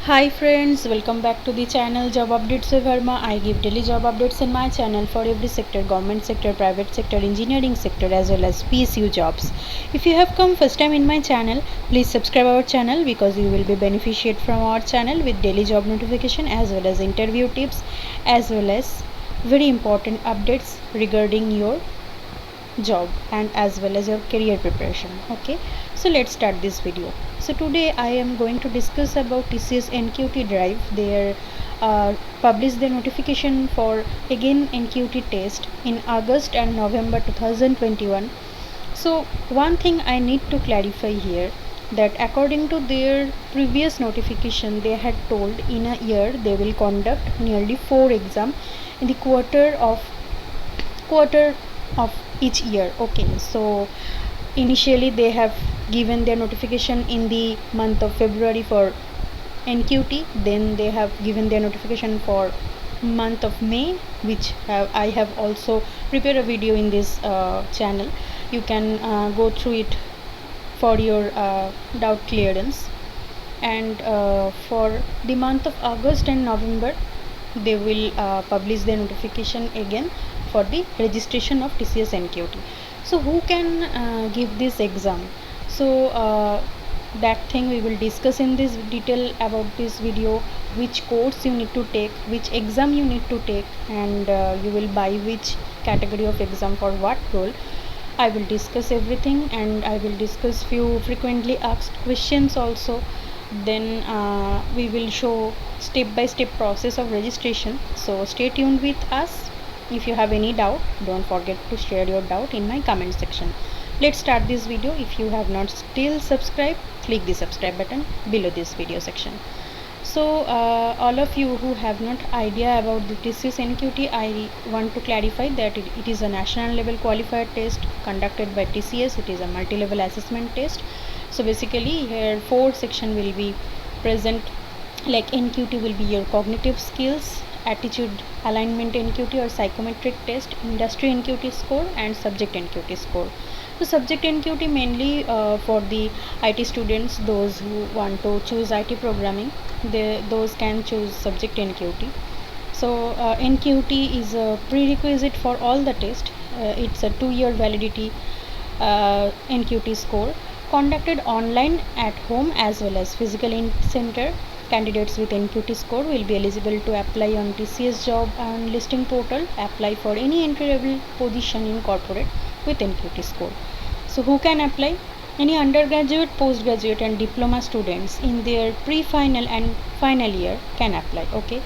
Hi friends, welcome back to the channel Job Updates with Verma. I give daily job updates in my channel for every sector, government sector, private sector, engineering sector as well as PSU jobs. If you have come first time in my channel, please subscribe our channel because you will be beneficiate from our channel with daily job notification as well as interview tips as well as very important updates regarding your job and as well as your career preparation. Okay, so let's start this video. So today I am going to discuss about TCS NQT Drive. They published the notification for again NQT test in August and November 2021. So one thing I need to clarify here, that according to their previous notification they had told in a year they will conduct nearly 4 exams in the quarter of each year. Okay, so initially they have given their notification in the month of February for NQT, then they have given their notification for month of May, which I have also prepared a video in this channel. You can go through it for your doubt clearance. And for the month of August and November they will publish the notification again for the registration of TCS NQT. So who can give this exam? So that thing we will discuss in this detail about this video, which course you need to take, which exam you need to take, and you will buy which category of exam for what role. I will discuss everything and I will discuss few frequently asked questions also. Then we will show step by step process of registration. So stay tuned with us. If you have any doubt, don't forget to share your doubt in my comment section. Let's start this video. If you have not still subscribed, click the subscribe button below this video section. So all of you who have not idea about the TCS NQT, I want to clarify that it is a national level qualifier test conducted by TCS. It is a multi-level assessment test. So basically here 4 section will be present, like NQT will be your cognitive skills, attitude alignment NQT or psychometric test, industry NQT score and subject NQT score. So subject NQT mainly for the IT students, those who want to choose IT programming, those can choose subject NQT. So NQT is a prerequisite for all the test. It's a 2-year validity NQT score conducted online at home as well as physical in center. Candidates with NQT score will be eligible to apply on TCS job and listing portal, apply for any entry level position in corporate with NQT score. So who can apply? Any undergraduate, postgraduate and diploma students in their pre-final and final year can apply. Okay,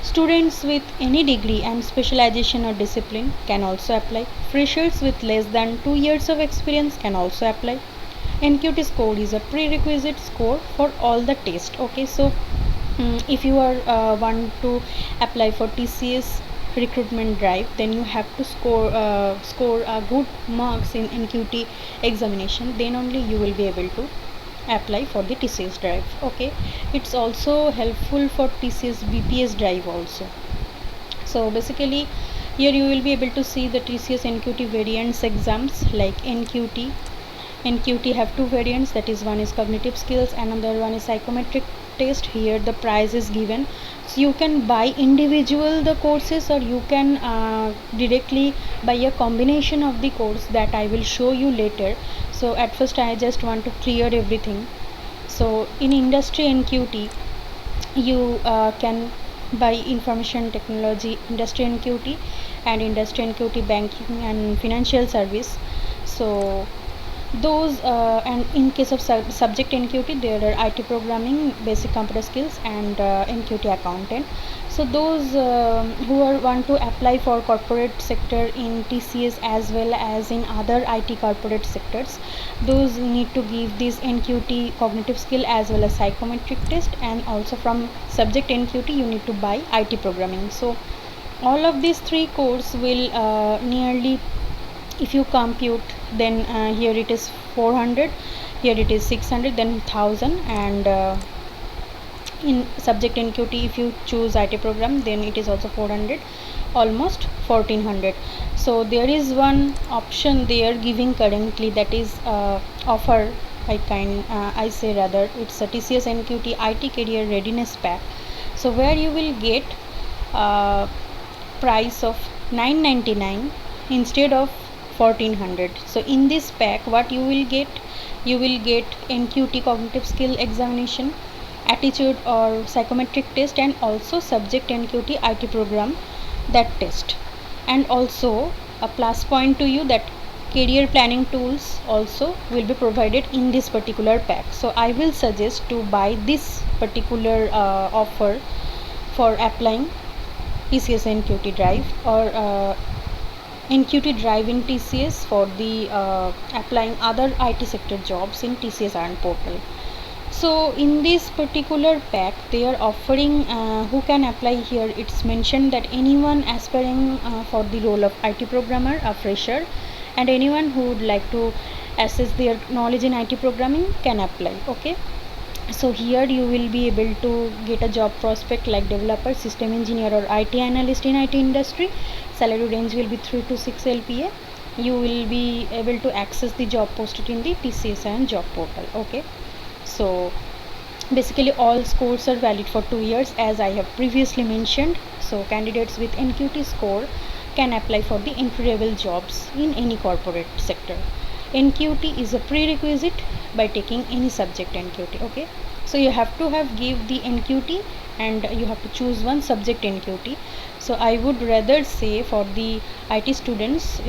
students with any degree and specialization or discipline can also apply. Freshers with less than 2 years of experience can also apply. NQT score is a prerequisite score for all the test. Okay, so if you are want to apply for TCS recruitment drive, then you have to score good marks in NQT examination, then only you will be able to apply for the TCS drive. Okay, it's also helpful for TCS BPS drive also. So basically here you will be able to see the TCS NQT variants exams, like NQT have 2 variants, that is one is cognitive skills, another one is psychometric test. Here the price is given, so you can buy individual the courses or you can directly buy a combination of the course that I will show you later. So at first I just want to clear everything. So in industry NQT you can buy information technology industry NQT and industry NQT banking and financial service. So those and in case of subject NQT there are IT programming, basic computer skills and NQT accountant. So those who want to apply for corporate sector in TCS as well as in other IT corporate sectors, those need to give this NQT cognitive skill as well as psychometric test, and also from subject NQT you need to buy IT programming. So all of these 3 courses will nearly, if you compute, then here it is 400, here it is 600, then 1000, and in subject NQT if you choose IT program then it is also 400, almost 1400. So there is one option they are giving currently, that is offer I say rather it's a TCS NQT IT Career Readiness Pack. So where you will get price of 999 instead of 1400. So in this pack what you will get, you will get NQT cognitive skill examination, attitude or psychometric test, and also subject NQT IT program, that test. And also a plus point to you that career planning tools also will be provided in this particular pack. So I will suggest to buy this particular offer for applying TCS NQT Drive, or NQT Drive in TCS for the applying other IT sector jobs in TCS Earn portal. So in this particular pack they are offering who can apply here. It's mentioned that anyone aspiring for the role of IT programmer, a fresher, and anyone who would like to assess their knowledge in IT programming can apply. Okay, so here you will be able to get a job prospect like developer, system engineer, or IT analyst in IT industry. Salary range will be 3 to 6 LPA. You will be able to access the job posted in the TCS and job portal. Okay, so basically all scores are valid for 2 years as I have previously mentioned. So candidates with NQT score can apply for the entry level jobs in any corporate sector. NQT is a prerequisite by taking any subject NQT. Okay, so you have to give the NQT and you have to choose one subject NQT. So I would rather say for the IT students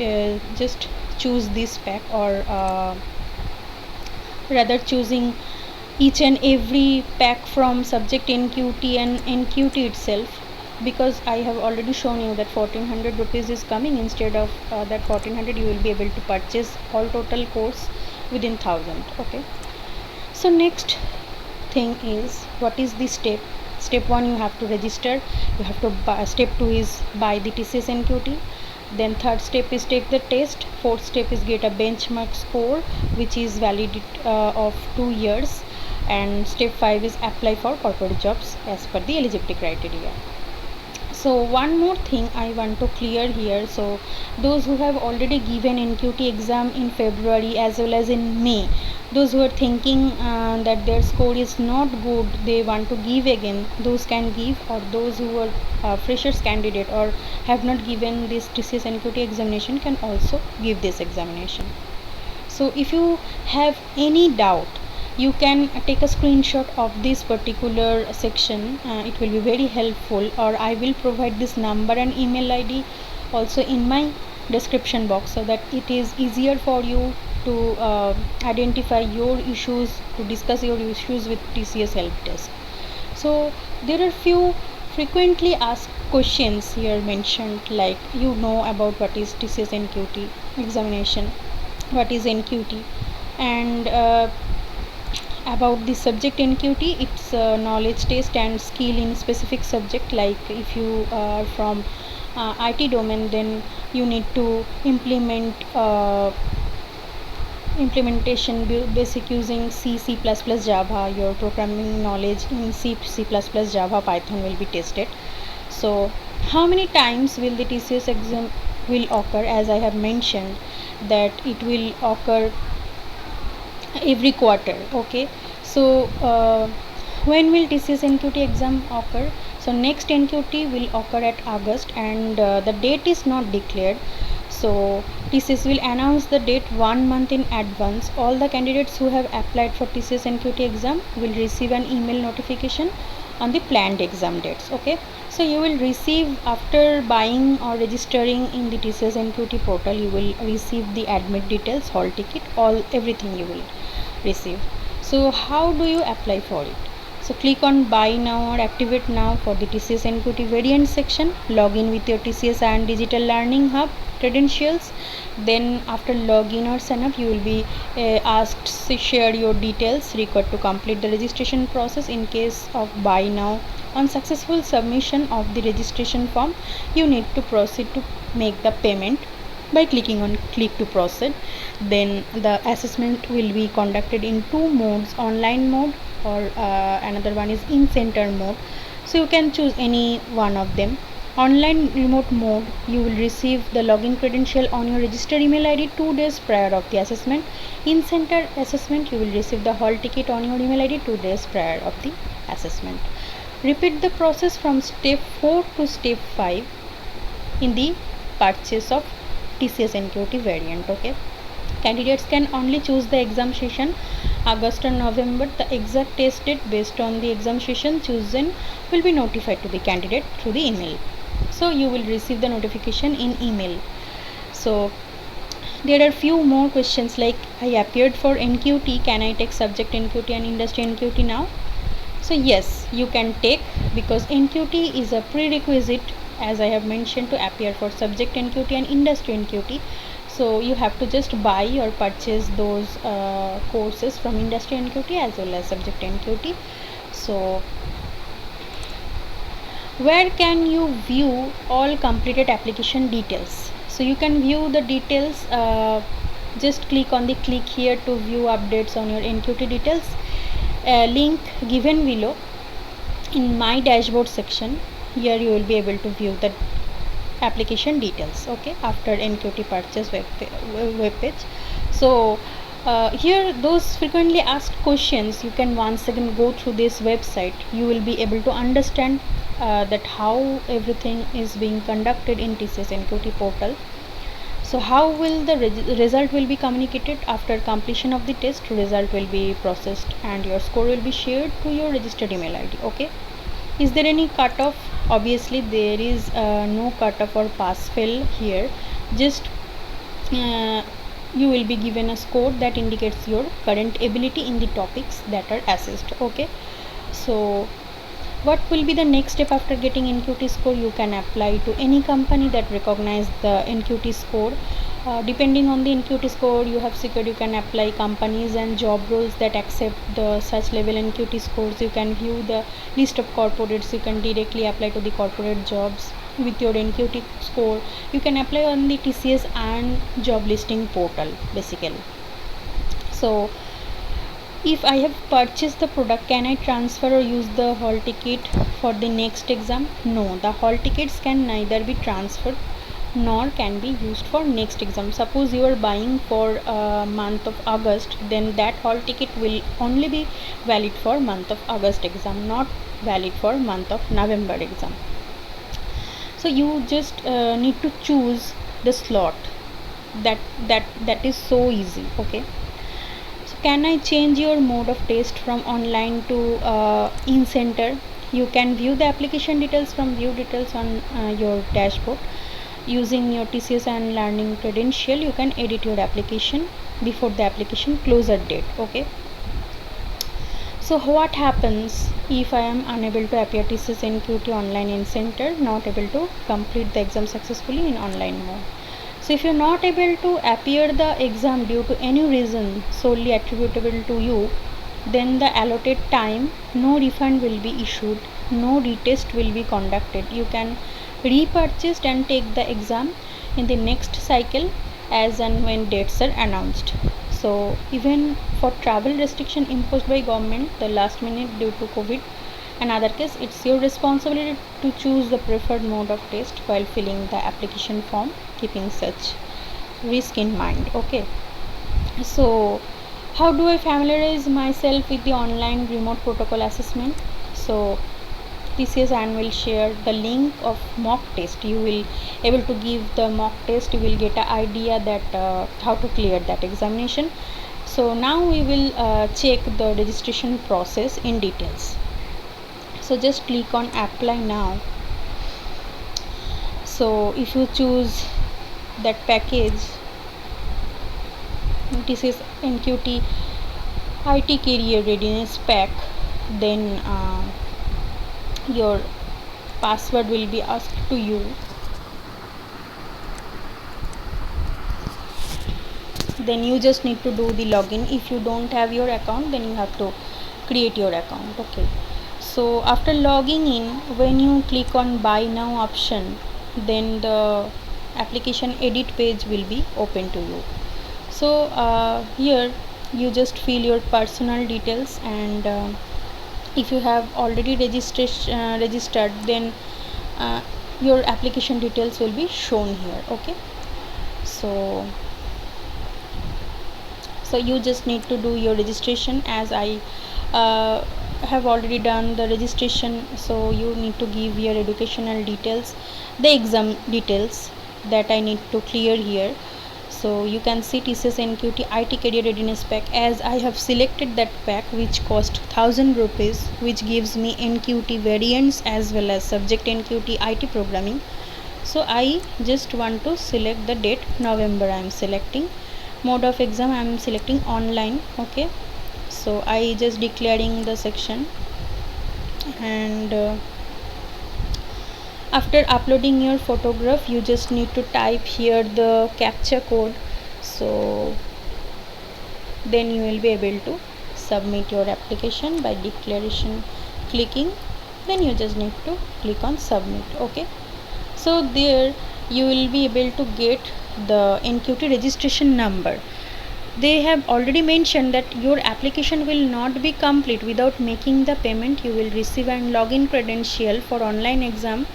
just choose this pack, or rather choosing each and every pack from subject NQT and NQT itself, because I have already shown you that 1400 rupees is coming. Instead of that 1400 you will be able to purchase all total course within 1000. Okay, so next thing is, what is the step 1? You have to register, you have to buy. Step 2 is buy the TCS NQT. Then third step is take the test. Fourth step is get a benchmark score which is valid of 2 years. And step 5 is apply for corporate jobs as per the eligibility criteria. So one more thing I want to clear here. So those who have already given NQT exam in February as well as in May, those who are thinking that their score is not good, they want to give again, those can give. Or those who are freshers candidate or have not given this TCS NQT examination can also give this examination. So if you have any doubt, you can take a screenshot of this particular section. It will be very helpful, or I will provide this number and email ID also in my description box, so that it is easier for you to identify your issues, to discuss your issues with TCS help desk. So there are few frequently asked questions here mentioned, like about what is TCS NQT examination, what is NQT, and about the subject NQT. It's a knowledge test and skill in specific subject. Like if you are from IT domain, then you need to implement implementation basic using C, C++, Java. Your programming knowledge in C, C++, Java, Python will be tested. So how many times will the TCS exam will occur? As I have mentioned that it will occur every quarter. Okay, so when will TCS NQT exam occur? So next NQT will occur at August, and the date is not declared. So TCS will announce the date 1 month in advance. All the candidates who have applied for TCS NQT exam will receive an email notification on the planned exam dates. Okay, so you will receive, after buying or registering in the TCS NQT portal, you will receive the admit details, hall ticket, everything you will receive. So how do you apply for it? So click on buy now or activate now for the TCS NQT variant section. Log in with your TCS and Digital Learning Hub credentials. Then after login or sign up, you will be asked to share your details required to complete the registration process. In case of buy now, on successful submission of the registration form, you need to proceed to make the payment by clicking on click to proceed. Then the assessment will be conducted in 2 modes, online mode or another one is in center mode. So you can choose any one of them. Online remote mode, you will receive the login credential on your registered email ID 2 days prior of the assessment. In center assessment, you will receive the hall ticket on your email ID 2 days prior of the assessment. Repeat the process from step 4 to step 5 in the purchase of TCS NQT variant. Okay, candidates can only choose the exam session August or November. The exact test date based on the exam session chosen will be notified to the candidate through the email. So you will receive the notification in email. So there are few more questions like, I appeared for NQT, can I take subject NQT and industry NQT now? So yes, you can take, because NQT is a prerequisite, as I have mentioned, to appear for subject NQT and industry NQT. So you have to just buy or purchase those courses from industry NQT as well as subject NQT. So where can you view all completed application details? So you can view the details, just click on the click here to view updates on your NQT details. Link given below in my dashboard section. Here you will be able to view the application details, okay, after NQT purchase web page. So here those frequently asked questions, you can once again go through this website. You will be able to understand that how everything is being conducted in TCS NQT portal. So how will the result will be communicated after completion of the test? Result will be processed and your score will be shared to your registered email ID. Okay, is there any cutoff? Obviously there is no cutoff or pass fail here. Just you will be given a score that indicates your current ability in the topics that are assessed. Okay, so what will be the next step after getting NQT score? You can apply to any company that recognize the NQT score. Depending on the NQT score you have secured, you can apply companies and job roles that accept the such level NQT scores. You can view the list of corporates. You can directly apply to the corporate jobs with your NQT score. You can apply on the TCS and job listing portal basically. So if I have purchased the product, can I transfer or use the hall ticket for the next exam? No, the hall tickets can neither be transferred nor can be used for next exam. Suppose you are buying for month of August, then that hall ticket will only be valid for month of August exam, not valid for month of November exam. So you just need to choose the slot. That is so easy. Okay, can I change your mode of test from online to in center? You can view the application details from view details on your dashboard. Using your TCS and learning credential, you can edit your application before the application closure date. Okay, so what happens if I am unable to appear TCS NQT online in center, not able to complete the exam successfully in online mode? So if you are not able to appear the exam due to any reason solely attributable to you, then the allotted time, no refund will be issued, no retest will be conducted. You can repurchase and take the exam in the next cycle as and when dates are announced. So even for travel restriction imposed by government the last minute due to COVID, another case, it's your responsibility to choose the preferred mode of test while filling the application form, keeping such risk in mind. Okay, so how do I familiarize myself with the online remote protocol assessment? So TCS and will share the link of mock test. You will able to give the mock test. You will get an idea that how to clear that examination. So now we will check the registration process in details. So just click on apply now. So if you choose that package, this is NQT IT career readiness pack, then your password will be asked to you. Then you just need to do the login. If you don't have your account, then you have to create your account. Okay, so after logging in, when you click on buy now option, then the application edit page will be open to you. So here you just fill your personal details, and if you have already registered, then your application details will be shown here. Okay, so you just need to do your registration, as I have already done the registration. So you need to give your educational details, the exam details that I need to clear here. So you can see TCS NQT IT Career Readiness Pack, as I have selected that pack, which cost 1000 rupees, which gives me NQT variants as well as subject NQT IT programming. So I just want to select the date November. I am selecting mode of exam, I am selecting online. Okay, so I just declaring the section, and after uploading your photograph you just need to type here the captcha code. So then you will be able to submit your application by declaration clicking. Then you just need to click on submit. Okay, so there you will be able to get the NQT registration number. They have already mentioned that your application will not be complete without making the payment. You will receive an login credential for online exam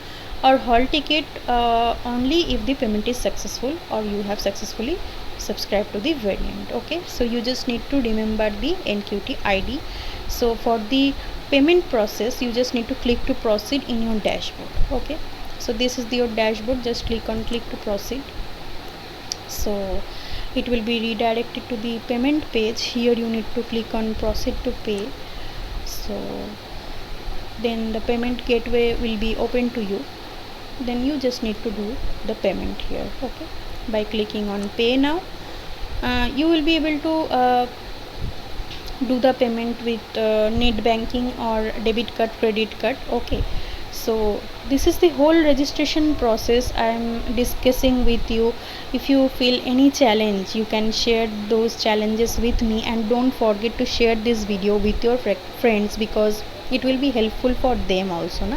or hall ticket only if the payment is successful or you have successfully subscribed to the variant. Okay, so you just need to remember the NQT ID. So for the payment process you just need to click to proceed in your dashboard. Okay, so this is your dashboard, just click on click to proceed. So it will be redirected to the payment page. Here you need to click on proceed to pay. So then the payment gateway will be open to you. Then you just need to do the payment here. Okay, by clicking on pay now, you will be able to do the payment with net banking or debit card, credit card. Okay, so this is the whole registration process I am discussing with you. If you feel any challenge you can share those challenges with me, and don't forget to share this video with your friends, because it will be helpful for them also na.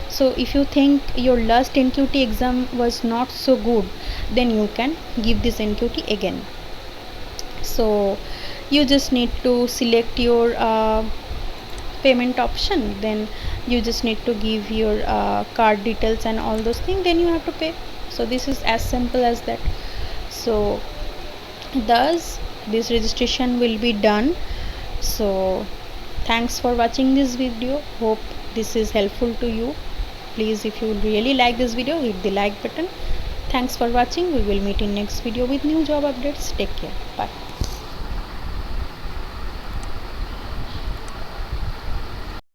So if you think your last NQT exam was not so good, then you can give this NQT again. So you just need to select your payment option, then you just need to give your card details and all those things, then you have to pay. So this is as simple as that. So thus this registration will be done. So thanks for watching this video, hope this is helpful to you. Please, if you really like this video, hit the like button. Thanks for watching. We will meet in next video with new job updates. Take care. Bye.